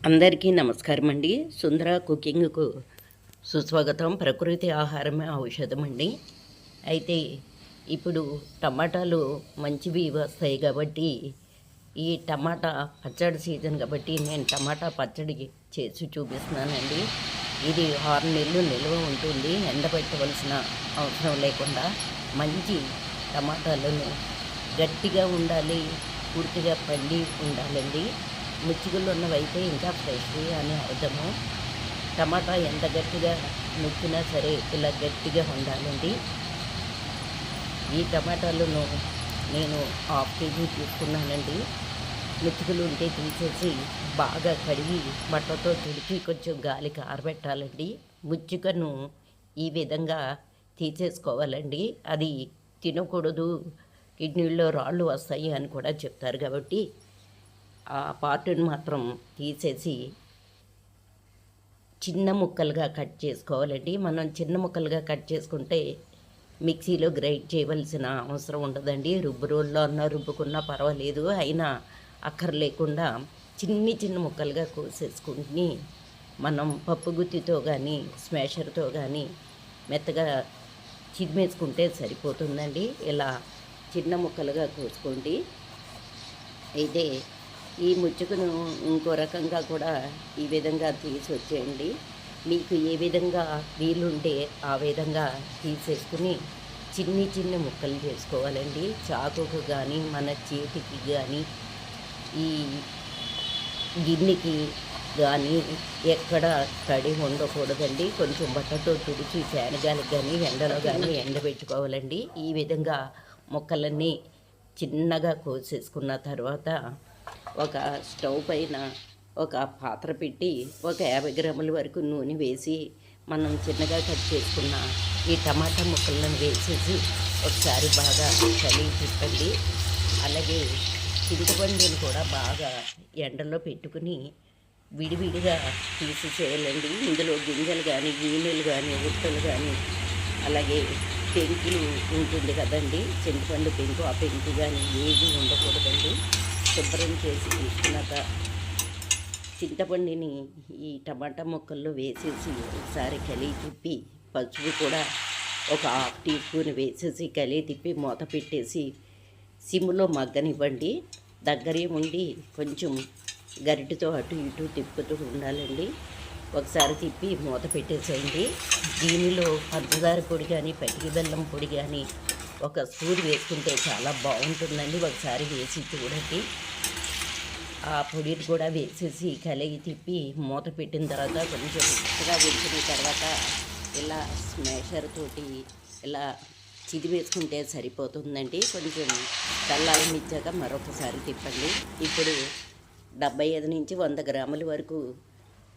అందరికీ నమస్కారం అండి. సుందర కుకింగ్కు సుస్వాగతం. ప్రకృతి ఆహారమే ఔషధం అండి. అయితే ఇప్పుడు టమాటాలు మంచివి వస్తాయి కాబట్టి ఈ టమాటా పచ్చడి సీజన్ కాబట్టి నేను టమాటా పచ్చడి చేసి చూపిస్తున్నానండి. ఇది 6 నెలలు నిల్వ ఉంటుంది. ఎండబెట్టవలసిన అవసరం లేకుండా మంచి టమాటాలను గట్టిగా ఉండాలి, పూర్తిగా పండి ఉండాలండి. ముచ్చుగుళ్ళు ఉన్నవైతే ఇంకా ఫ్రెష్ అని అర్థము. టమాటా ఎంత గట్టిగా నొక్కినా సరే ఇలా గట్టిగా ఉండాలండి. ఈ టమాటాలను నేను 1/2 కేజీ తీసుకున్నానండి. ముచ్చుగులు ఉంటే తీసేసి బాగా కడిగి బట్టతో తుడిచి కొంచెం గాలికి ఆరబెట్టాలండి. ముచ్చుకను ఈ విధంగా తీసేసుకోవాలండి. అది తినకూడదు, కిడ్నీలో రాళ్ళు వస్తాయి అని కూడా చెప్తారు కాబట్టి ఆ పార్టుని మాత్రం తీసేసి చిన్న ముక్కలుగా కట్ చేసుకోవాలండి. మనం చిన్న ముక్కలుగా కట్ చేసుకుంటే మిక్సీలో గ్రైండ్ చేయవలసిన అవసరం ఉండదండి. రుబ్బు రోల్లో అన్నా రుబ్బుకున్నా పర్వాలేదు. అయినా అక్కర్లేకుండా చిన్న ముక్కలుగా కోసేసుకుని మనం పప్పు గుత్తితో కానీ స్మాషర్తో కానీ మెత్తగా చిదిమేసుకుంటే సరిపోతుందండి. ఇలా చిన్న ముక్కలుగా కోసుకోండి. అయితే ఈ ముచ్చుకును ఇంకో రకంగా కూడా ఈ విధంగా తీసి వచ్చేయండి. మీకు ఏ విధంగా వీలుంటే ఆ విధంగా తీసేసుకుని చిన్ని ముక్కలు చేసుకోవాలండి. చాకుకు కానీ మన చేతికి కానీ ఈ గిన్నెకి కానీ ఎక్కడ తడి ఉండకూడదండి. కొంచెం బట్టతో తుడిచి ఫ్యాన్గాలికి కానీ ఎండలో కానీ ఎండబెట్టుకోవాలండి. ఈ విధంగా ముక్కలన్నీ చిన్నగా కోసేసుకున్న తర్వాత ఒక స్టవ్ పైన ఒక పాత్ర పెట్టి ఒక 50 గ్రాముల వరకు నూనె వేసి మనం చిన్నగా కట్ చేసుకున్న ఈ టమాటా ముక్కలను వేసేసి ఒకసారి బాగా తిప్పండి. అలాగే చింతపండుని కూడా బాగా ఎండలో పెట్టుకుని విడివిడిగా తీసి చేయాలండి. ఇందులో గింజలు కానీ ఈనెలు కానీ ఉత్తలు కానీ అలాగే పెంకులు ఉంటుంది కదండి, చింతపండు పెంకు, ఆ పెంకు కానీ ఏది ఉండకూడదండి. శుభ్రం చేసి తీసుకున్నాక చింతపండుని ఈ టమాటా ముక్కల్లో వేసేసి ఒకసారి కలిగి తిప్పి పసుపు కూడా ఒక 1/2 టీ స్పూన్ వేసేసి కలిగి తిప్పి మూత పెట్టేసి సిమ్లో మగ్గనివ్వండి. దగ్గరే ఉండి కొంచెం గరిటెతో అటు ఇటు తిప్పుతూ ఉండాలండి. ఒకసారి తిప్పి మూత పెట్టేసేయండి. దీనిలో పంచదార పొడి కానీ పటికి బెల్లం పొడి కానీ ఒక స్పూన్ వేసుకుంటే చాలా బాగుంటుందండి. ఒకసారి వేసి చూడండి. ఆ పొడిని కూడా వేసేసి కలిగి తిప్పి మూత పెట్టిన తర్వాత కొంచెం మెత్తగా వేసిన తర్వాత ఇలా స్మాషర్ తోటి ఇలా చిదివేసుకుంటే సరిపోతుందండి. కొంచెం చల్లారనిచ్చాక మరొకసారి తిప్పండి. ఇప్పుడు 75 నుంచి 100 గ్రాముల వరకు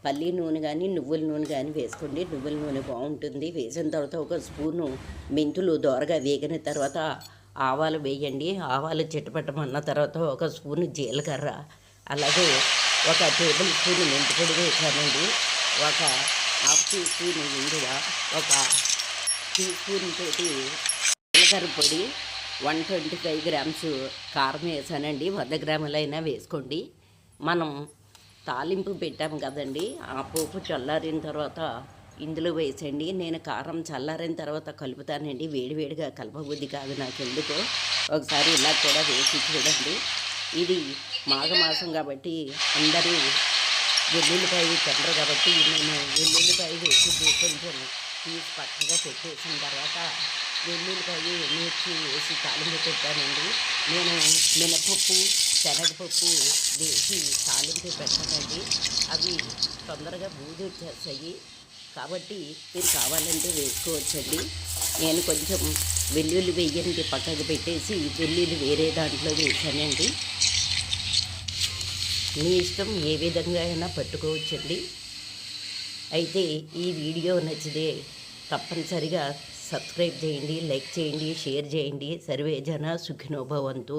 పల్లి నూనె కానీ నువ్వుల నూనె కానీ వేసుకోండి. నువ్వుల నూనె బాగుంటుంది. వేసిన తర్వాత ఒక స్పూను మెంతులు దోరగా వేగిన తర్వాత ఆవాలు వేయండి. ఆవాలు చిటపటమన్న తర్వాత ఒక స్పూను జీలకర్ర, అలాగే ఒక టేబుల్ స్పూన్ మెంతిపొడి వేసానండి. ఒక 1/2 టీ స్పూన్ ఇంగువ, ఒక టీ స్పూన్ తోటి జీలకర్ర పొడి, 125 గ్రామ్స్ కారం వేసానండి. 100 గ్రాములైనా వేసుకోండి. మనం తాలింపు పెట్టాము కదండి, ఆ పోపు చల్లారిన తర్వాత ఇందులో వేసండి. నేను కారం చల్లారిన తర్వాత కలుపుతానండి. వేడివేడిగా కలపబుద్ధి కాదు నాకు ఎందుకో. ఒకసారి ఇలా కూడా వేసి చూడండి. ఇది మాఘమాసం కాబట్టి అందరూ వెల్లుల్లిపాయ తినరు కాబట్టి నేను వెల్లుల్లిపాయ వేసి కొంచెం తీసి పక్కగా పెట్టేసిన తర్వాత వెల్లుల్లిపాయ మిర్చి వేసి తాలింపు పెట్టానండి. నేను మినపప్పు శనగపప్పు వేసి తాలింపు పెట్టనండి. అవి తొందరగా బూజు వచ్చేస్తాయి కాబట్టి మీరు కావాలంటే వేసుకోవచ్చండి. నేను కొంచెం వెల్లుల్లి వేయండి పక్కకు పెట్టేసి వెల్లుల్లి వేరే దాంట్లో వేసానండి. మీ ఇష్టం, ఏ విధంగా అయినా పట్టుకోవచ్చండి. అయితే ఈ వీడియో నచ్చితే తప్పనిసరిగా సబ్స్క్రైబ్ చేయండి, లైక్ చేయండి, షేర్ చేయండి. సర్వే జన సుఖినో భవంతు.